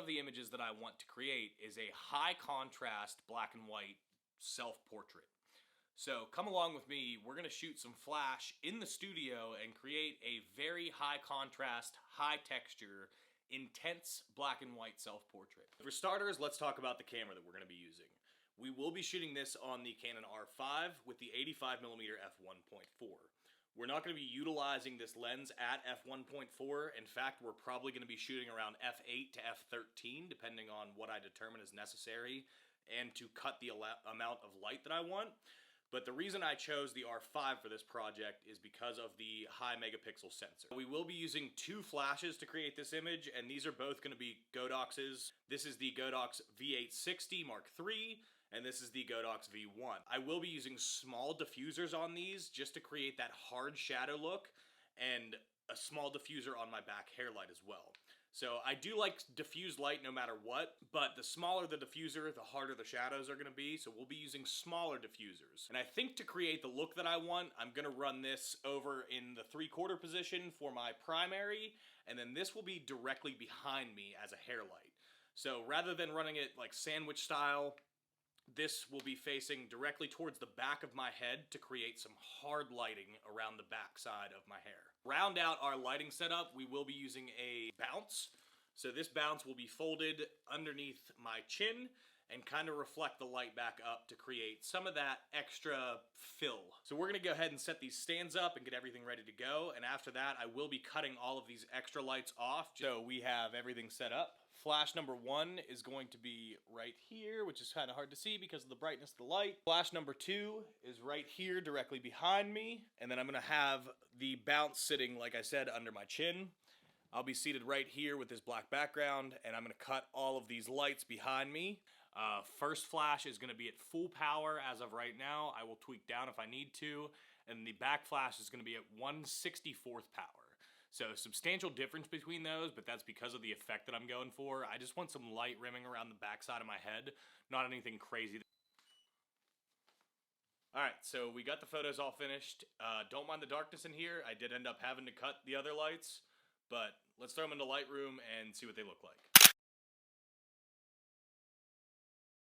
of the images that I want to create is a high contrast black and white self-portrait. So come along with me, we're gonna shoot some flash in the studio and create a very high contrast, high texture, intense black and white self-portrait. For starters, let's talk about the camera that we're gonna be using. We will be shooting this on the Canon R5 with the 85mm f1.4. We're not going to be utilizing this lens at f1.4. In fact, we're probably going to be shooting around f8 to f13, depending on what I determine is necessary and to cut the amount of light that I want. But the reason I chose the R5 for this project is because of the high megapixel sensor. We will be using two flashes to create this image, and these are both going to be Godox's. This is the Godox V860 Mark III, and this is the Godox V1. I will be using small diffusers on these just to create that hard shadow look, and a small diffuser on my back hairlight as well. So I do like diffused light no matter what, but the smaller the diffuser, the harder the shadows are going to be, so we'll be using smaller diffusers. And I think to create the look that I want, I'm going to run this over in the 3/4 position for my primary, and then this will be directly behind me as a hairlight. So rather than running it like sandwich style, this will be facing directly towards the back of my head to create some hard lighting around the back side of my hair. Round out our lighting setup, we will be using a bounce. So this bounce will be folded underneath my chin and kind of reflect the light back up to create some of that extra fill. So we're gonna go ahead and set these stands up and get everything ready to go. And after that, I will be cutting all of these extra lights off. So we have everything set up. Flash number 1 is going to be right here, which is kind of hard to see because of the brightness of the light. Flash number 2 is right here directly behind me. And then I'm gonna have the bounce sitting, like I said, under my chin. I'll be seated right here with this black background, and I'm gonna cut all of these lights behind me. First flash is gonna be at full power as of right now. I will tweak down if I need to. And the back flash is gonna be at 1/64th power. So substantial difference between those, but that's because of the effect that I'm going for. I just want some light rimming around the backside of my head, not anything crazy. All right, so we got the photos all finished. Don't mind the darkness in here. I did end up having to cut the other lights, but let's throw them into Lightroom and see what they look like.